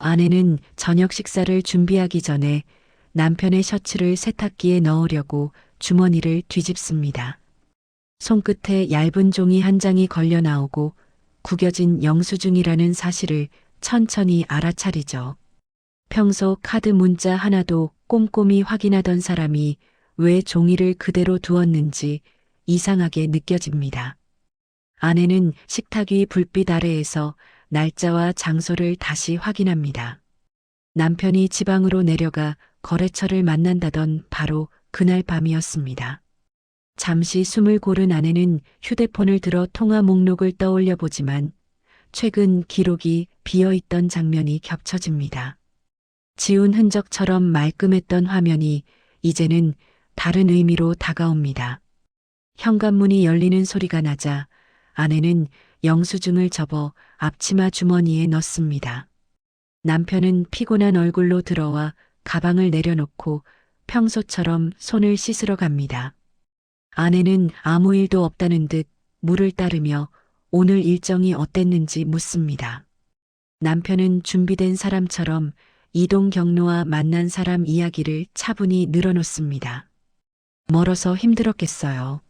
아내는 저녁 식사를 준비하기 전에 남편의 셔츠를 세탁기에 넣으려고 주머니를 뒤집습니다. 손끝에 얇은 종이 한 장이 걸려 나오고 구겨진 영수증이라는 사실을 천천히 알아차리죠. 평소 카드 문자 하나도 꼼꼼히 확인하던 사람이 왜 종이를 그대로 두었는지 이상하게 느껴집니다. 아내는 식탁 위 불빛 아래에서 날짜와 장소를 다시 확인합니다. 남편이 지방으로 내려가 거래처를 만난다던 바로 그날 밤이었습니다. 잠시 숨을 고른 아내는 휴대폰을 들어 통화 목록을 떠올려 보지만 최근 기록이 비어있던 장면이 겹쳐집니다. 지운 흔적처럼 말끔했던 화면이 이제는 다른 의미로 다가옵니다. 현관문이 열리는 소리가 나자 아내는 영수증을 접어 앞치마 주머니에 넣습니다. 남편은 피곤한 얼굴로 들어와 가방을 내려놓고 평소처럼 손을 씻으러 갑니다. 아내는 아무 일도 없다는 듯 물을 따르며 오늘 일정이 어땠는지 묻습니다. 남편은 준비된 사람처럼 이동 경로와 만난 사람 이야기를 차분히 늘어놓습니다. 멀어서 힘들었겠어요.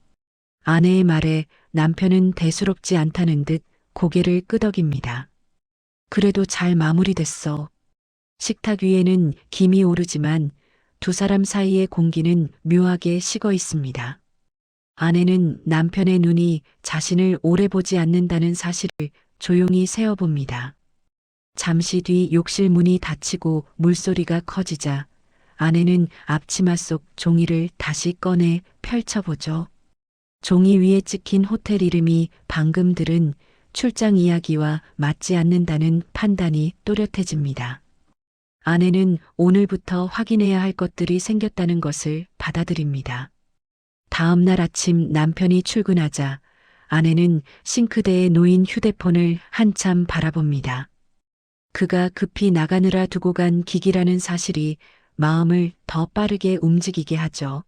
아내의 말에 남편은 대수롭지 않다는 듯 고개를 끄덕입니다. 그래도 잘 마무리됐어. 식탁 위에는 김이 오르지만 두 사람 사이의 공기는 묘하게 식어 있습니다. 아내는 남편의 눈이 자신을 오래 보지 않는다는 사실을 조용히 세어봅니다. 잠시 뒤 욕실 문이 닫히고 물소리가 커지자 아내는 앞치마 속 종이를 다시 꺼내 펼쳐보죠. 종이 위에 찍힌 호텔 이름이 방금 들은 출장 이야기와 맞지 않는다는 판단이 또렷해집니다. 아내는 오늘부터 확인해야 할 것들이 생겼다는 것을 받아들입니다. 다음 날 아침 남편이 출근하자 아내는 싱크대에 놓인 휴대폰을 한참 바라봅니다. 그가 급히 나가느라 두고 간 기기라는 사실이 마음을 더 빠르게 움직이게 하죠.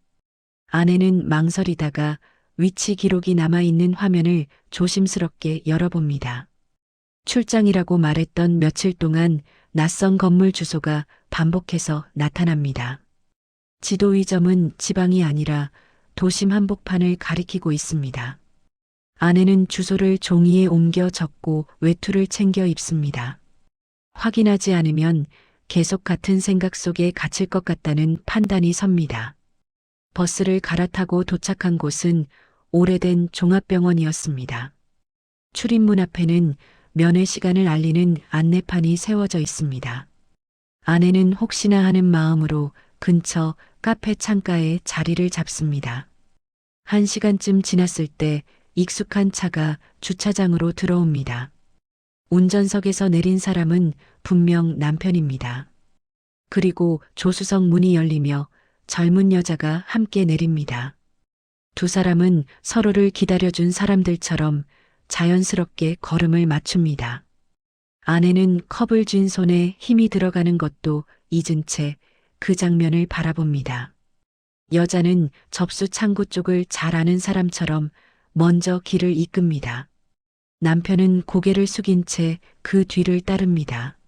아내는 망설이다가 위치 기록이 남아있는 화면을 조심스럽게 열어봅니다. 출장이라고 말했던 며칠 동안 낯선 건물 주소가 반복해서 나타납니다. 지도 위 점은 지방이 아니라 도심 한복판을 가리키고 있습니다. 아내는 주소를 종이에 옮겨 적고 외투를 챙겨 입습니다. 확인하지 않으면 계속 같은 생각 속에 갇힐 것 같다는 판단이 섭니다. 버스를 갈아타고 도착한 곳은 오래된 종합병원이었습니다. 출입문 앞에는 면회 시간을 알리는 안내판이 세워져 있습니다. 아내는 혹시나 하는 마음으로 근처 카페 창가에 자리를 잡습니다. 1시간쯤 지났을 때 익숙한 차가 주차장으로 들어옵니다. 운전석에서 내린 사람은 분명 남편입니다. 그리고 조수석 문이 열리며 젊은 여자가 함께 내립니다. 두 사람은 서로를 기다려준 사람들처럼 자연스럽게 걸음을 맞춥니다. 아내는 컵을 쥔 손에 힘이 들어가는 것도 잊은 채 그 장면을 바라봅니다. 여자는 접수 창구 쪽을 잘 아는 사람처럼 먼저 길을 이끕니다. 남편은 고개를 숙인 채 그 뒤를 따릅니다.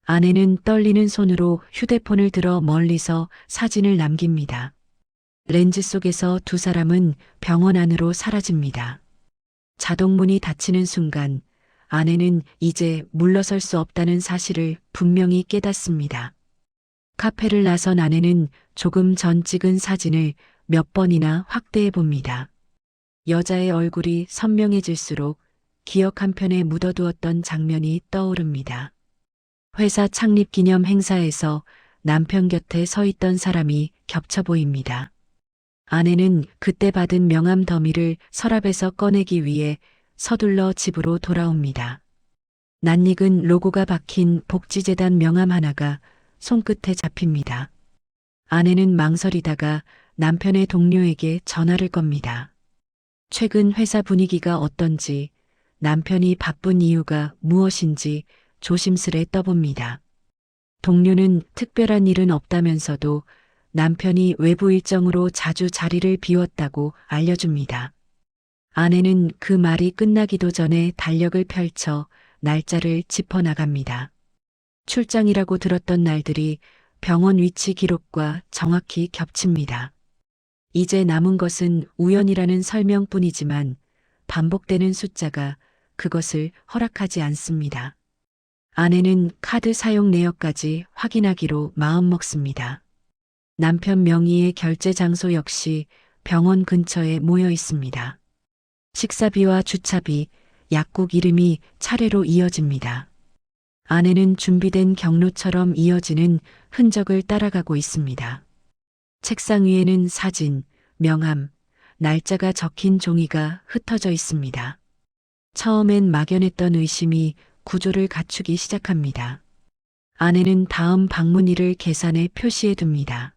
아내는 떨리는 손으로 휴대폰을 들어 멀리서 사진을 남깁니다. 렌즈 속에서 두 사람은 병원 안으로 사라집니다. 자동문이 닫히는 순간 아내는 이제 물러설 수 없다는 사실을 분명히 깨닫습니다. 카페를 나선 아내는 조금 전 찍은 사진을 몇 번이나 확대해 봅니다. 여자의 얼굴이 선명해질수록 기억 한편에 묻어두었던 장면이 떠오릅니다. 회사 창립 기념 행사에서 남편 곁에 서 있던 사람이 겹쳐 보입니다. 아내는 그때 받은 명함 더미를 서랍에서 꺼내기 위해 서둘러 집으로 돌아옵니다. 낯익은 로고가 박힌 복지재단 명함 하나가 손끝에 잡힙니다. 아내는 망설이다가 남편의 동료에게 전화를 겁니다. 최근 회사 분위기가 어떤지, 남편이 바쁜 이유가 무엇인지 조심스레 떠봅니다. 동료는 특별한 일은 없다면서도 남편이 외부 일정으로 자주 자리를 비웠다고 알려줍니다. 아내는 그 말이 끝나기도 전에 달력을 펼쳐 날짜를 짚어나갑니다. 출장이라고 들었던 날들이 병원 위치 기록과 정확히 겹칩니다. 이제 남은 것은 우연이라는 설명뿐이지만 반복되는 숫자가 그것을 허락하지 않습니다. 아내는 카드 사용 내역까지 확인하기로 마음먹습니다. 남편 명의의 결제 장소 역시 병원 근처에 모여 있습니다. 식사비와 주차비, 약국 이름이 차례로 이어집니다. 아내는 준비된 경로처럼 이어지는 흔적을 따라가고 있습니다. 책상 위에는 사진, 명함, 날짜가 적힌 종이가 흩어져 있습니다. 처음엔 막연했던 의심이 구조를 갖추기 시작합니다. 아내는 다음 방문일을 계산에 표시해 둡니다.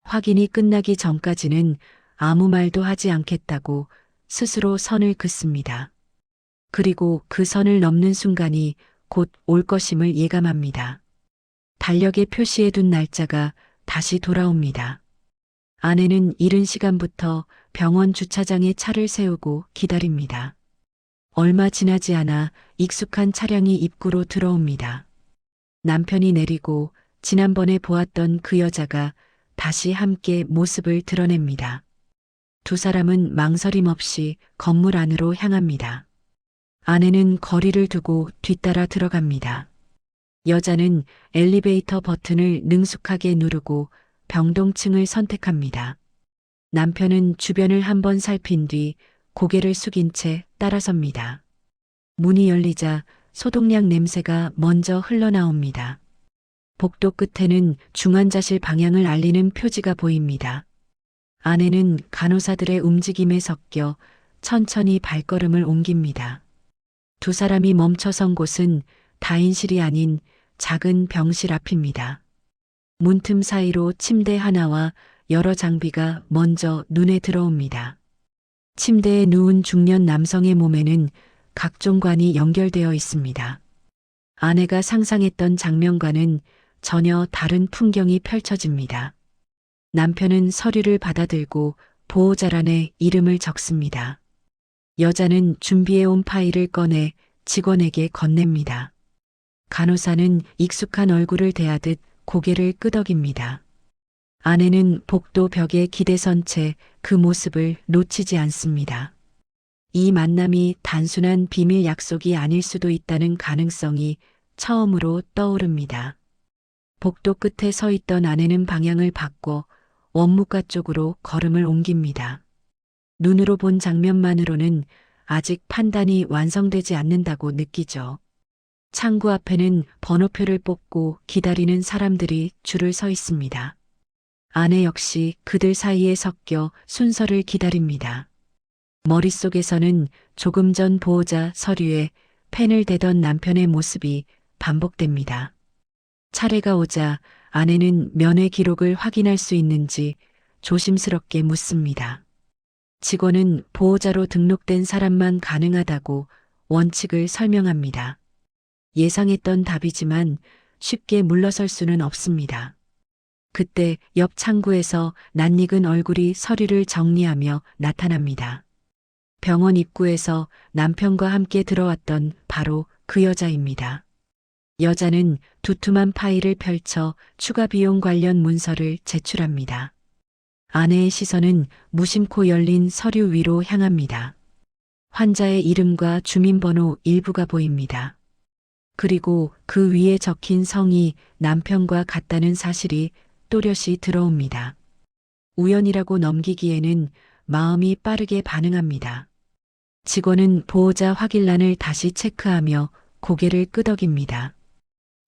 확인이 끝나기 전까지는 아무 말도 하지 않겠다고 스스로 선을 긋습니다. 그리고 그 선을 넘는 순간이 곧 올 것임을 예감합니다. 달력에 표시해 둔 날짜가 다시 돌아옵니다. 아내는 이른 시간부터 병원 주차장에 차를 세우고 기다립니다. 얼마 지나지 않아 익숙한 차량이 입구로 들어옵니다. 남편이 내리고 지난번에 보았던 그 여자가 다시 함께 모습을 드러냅니다. 두 사람은 망설임 없이 건물 안으로 향합니다. 아내는 거리를 두고 뒤따라 들어갑니다. 여자는 엘리베이터 버튼을 능숙하게 누르고 병동층을 선택합니다. 남편은 주변을 한번 살핀 뒤 고개를 숙인 채 따라섭니다. 문이 열리자 소독약 냄새가 먼저 흘러나옵니다. 복도 끝에는 중환자실 방향을 알리는 표지가 보입니다. 아내는 간호사들의 움직임에 섞여 천천히 발걸음을 옮깁니다. 두 사람이 멈춰선 곳은 다인실이 아닌 작은 병실 앞입니다. 문틈 사이로 침대 하나와 여러 장비가 먼저 눈에 들어옵니다. 침대에 누운 중년 남성의 몸에는 각종 관이 연결되어 있습니다. 아내가 상상했던 장면과는 전혀 다른 풍경이 펼쳐집니다. 남편은 서류를 받아들고 보호자란에 이름을 적습니다. 여자는 준비해온 파일을 꺼내 직원에게 건넵니다. 간호사는 익숙한 얼굴을 대하듯 고개를 끄덕입니다. 아내는 복도 벽에 기대선 채 그 모습을 놓치지 않습니다. 이 만남이 단순한 비밀 약속이 아닐 수도 있다는 가능성이 처음으로 떠오릅니다. 복도 끝에 서 있던 아내는 방향을 바꿔 원무과 쪽으로 걸음을 옮깁니다. 눈으로 본 장면만으로는 아직 판단이 완성되지 않는다고 느끼죠. 창구 앞에는 번호표를 뽑고 기다리는 사람들이 줄을 서 있습니다. 아내 역시 그들 사이에 섞여 순서를 기다립니다. 머릿속에서는 조금 전 보호자 서류에 펜을 대던 남편의 모습이 반복됩니다. 차례가 오자 아내는 면회 기록을 확인할 수 있는지 조심스럽게 묻습니다. 직원은 보호자로 등록된 사람만 가능하다고 원칙을 설명합니다. 예상했던 답이지만 쉽게 물러설 수는 없습니다. 그때 옆 창구에서 낯익은 얼굴이 서류를 정리하며 나타납니다. 병원 입구에서 남편과 함께 들어왔던 바로 그 여자입니다. 여자는 두툼한 파일을 펼쳐 추가 비용 관련 문서를 제출합니다. 아내의 시선은 무심코 열린 서류 위로 향합니다. 환자의 이름과 주민번호 일부가 보입니다. 그리고 그 위에 적힌 성이 남편과 같다는 사실이 또렷이 들어옵니다. 우연이라고 넘기기에는 마음이 빠르게 반응합니다. 직원은 보호자 확인란을 다시 체크하며 고개를 끄덕입니다.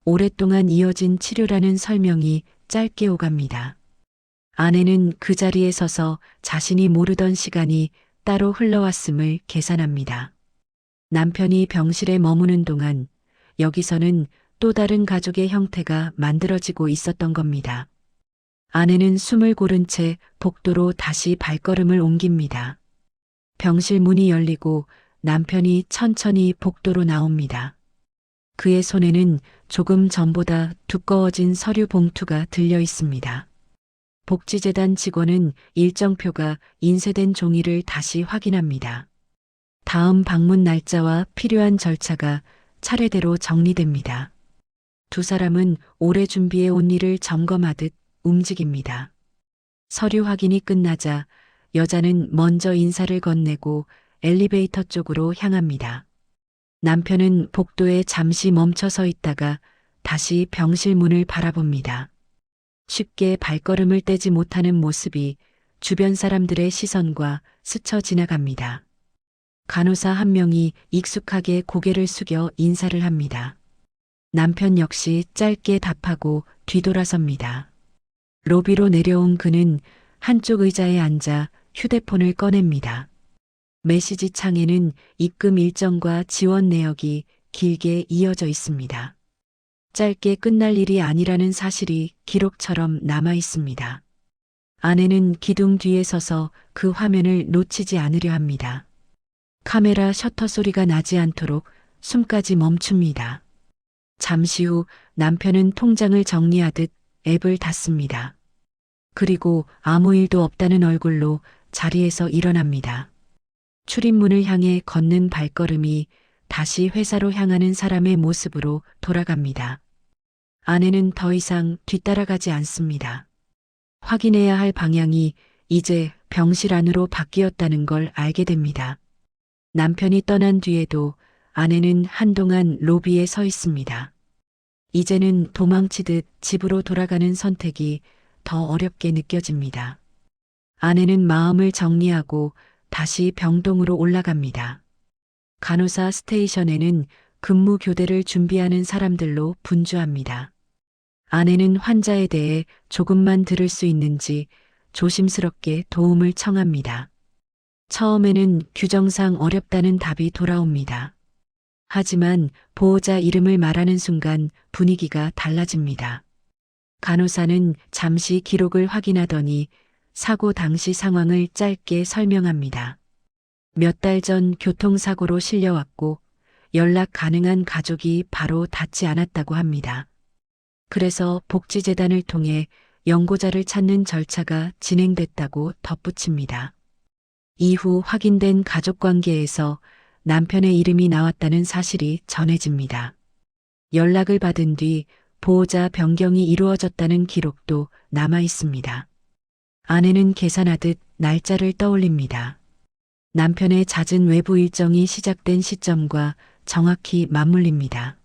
오랫동안 이어진 치료라는 설명이 짧게 오갑니다. 아내는 그 자리에 서서 자신이 모르던 시간이 따로 흘러왔음을 계산합니다. 남편이 병실에 머무는 동안 여기서는 또 다른 가족의 형태가 만들어지고 있었던 겁니다. 아내는 숨을 고른 채 복도로 다시 발걸음을 옮깁니다. 병실 문이 열리고 남편이 천천히 복도로 나옵니다. 그의 손에는 조금 전보다 두꺼워진 서류 봉투가 들려 있습니다. 복지재단 직원은 일정표가 인쇄된 종이를 다시 확인합니다. 다음 방문 날짜와 필요한 절차가 차례대로 정리됩니다. 두 사람은 오래 준비해 온 일을 점검하듯 움직입니다. 서류 확인이 끝나자 여자는 먼저 인사를 건네고 엘리베이터 쪽으로 향합니다. 남편은 복도에 잠시 멈춰 서 있다가 다시 병실 문을 바라봅니다. 쉽게 발걸음을 떼지 못하는 모습이 주변 사람들의 시선과 스쳐 지나갑니다. 간호사 한 명이 익숙하게 고개를 숙여 인사를 합니다. 남편 역시 짧게 답하고 뒤돌아섭니다. 로비로 내려온 그는 한쪽 의자에 앉아 휴대폰을 꺼냅니다. 메시지 창에는 입금 일정과 지원 내역이 길게 이어져 있습니다. 짧게 끝날 일이 아니라는 사실이 기록처럼 남아 있습니다. 아내는 기둥 뒤에 서서 그 화면을 놓치지 않으려 합니다. 카메라 셔터 소리가 나지 않도록 숨까지 멈춥니다. 잠시 후 남편은 통장을 정리하듯 앱을 닫습니다. 그리고 아무 일도 없다는 얼굴로 자리에서 일어납니다. 출입문을 향해 걷는 발걸음이 다시 회사로 향하는 사람의 모습으로 돌아갑니다. 아내는 더 이상 뒤따라가지 않습니다. 확인해야 할 방향이 이제 병실 안으로 바뀌었다는 걸 알게 됩니다. 남편이 떠난 뒤에도 아내는 한동안 로비에 서 있습니다. 이제는 도망치듯 집으로 돌아가는 선택이 더 어렵게 느껴집니다. 아내는 마음을 정리하고 다시 병동으로 올라갑니다. 간호사 스테이션에는 근무 교대를 준비하는 사람들로 분주합니다. 아내는 환자에 대해 조금만 들을 수 있는지 조심스럽게 도움을 청합니다. 처음에는 규정상 어렵다는 답이 돌아옵니다. 하지만 보호자 이름을 말하는 순간 분위기가 달라집니다. 간호사는 잠시 기록을 확인하더니 사고 당시 상황을 짧게 설명합니다. 몇 달 전 교통사고로 실려왔고 연락 가능한 가족이 바로 닿지 않았다고 합니다. 그래서 복지재단을 통해 연고자를 찾는 절차가 진행됐다고 덧붙입니다. 이후 확인된 가족관계에서 남편의 이름이 나왔다는 사실이 전해집니다. 연락을 받은 뒤 보호자 변경이 이루어졌다는 기록도 남아 있습니다. 아내는 계산하듯 날짜를 떠올립니다. 남편의 잦은 외부 일정이 시작된 시점과 정확히 맞물립니다.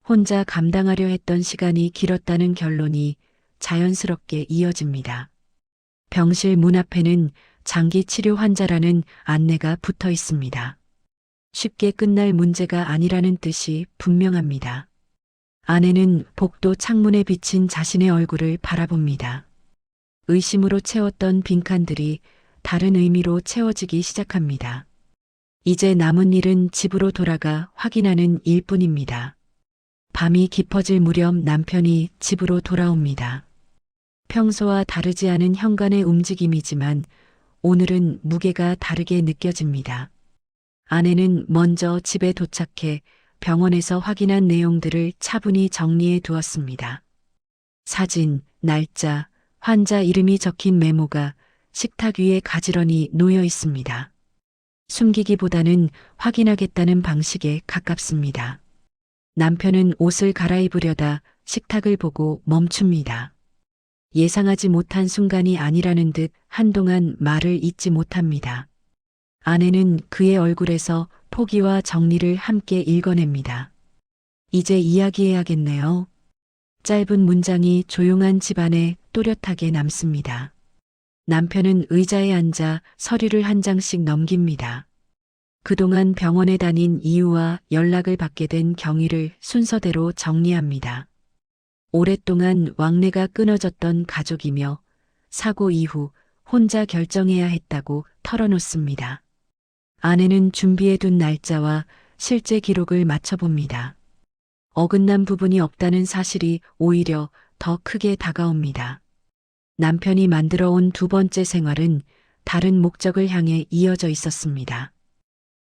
혼자 감당하려 했던 시간이 길었다는 결론이 자연스럽게 이어집니다. 병실 문 앞에는 장기 치료 환자라는 안내가 붙어 있습니다. 쉽게 끝날 문제가 아니라는 뜻이 분명합니다. 아내는 복도 창문에 비친 자신의 얼굴을 바라봅니다. 의심으로 채웠던 빈칸들이 다른 의미로 채워지기 시작합니다. 이제 남은 일은 집으로 돌아가 확인하는 일뿐입니다. 밤이 깊어질 무렵 남편이 집으로 돌아옵니다. 평소와 다르지 않은 현관의 움직임이지만 오늘은 무게가 다르게 느껴집니다. 아내는 먼저 집에 도착해 병원에서 확인한 내용들을 차분히 정리해 두었습니다. 사진, 날짜, 환자 이름이 적힌 메모가 식탁 위에 가지런히 놓여 있습니다. 숨기기보다는 확인하겠다는 방식에 가깝습니다. 남편은 옷을 갈아입으려다 식탁을 보고 멈춥니다. 예상하지 못한 순간이 아니라는 듯 한동안 말을 잇지 못합니다. 아내는 그의 얼굴에서 포기와 정리를 함께 읽어냅니다. 이제 이야기해야겠네요. 짧은 문장이 조용한 집안에 또렷하게 남습니다. 남편은 의자에 앉아 서류를 한 장씩 넘깁니다. 그동안 병원에 다닌 이유와 연락을 받게 된 경위를 순서대로 정리합니다. 오랫동안 왕래가 끊어졌던 가족이며 사고 이후 혼자 결정해야 했다고 털어놓습니다. 아내는 준비해둔 날짜와 실제 기록을 맞춰봅니다. 어긋난 부분이 없다는 사실이 오히려 더 크게 다가옵니다. 남편이 만들어온 두 번째 생활은 다른 목적을 향해 이어져 있었습니다.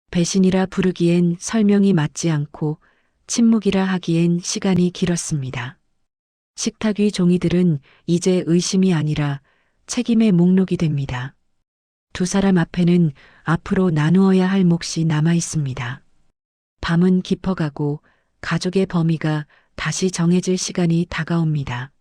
배신이라 부르기엔 설명이 맞지 않고 침묵이라 하기엔 시간이 길었습니다. 식탁 위 종이들은 이제 의심이 아니라 책임의 목록이 됩니다. 두 사람 앞에는 앞으로 나누어야 할 몫이 남아 있습니다. 밤은 깊어가고 가족의 범위가 다시 정해질 시간이 다가옵니다.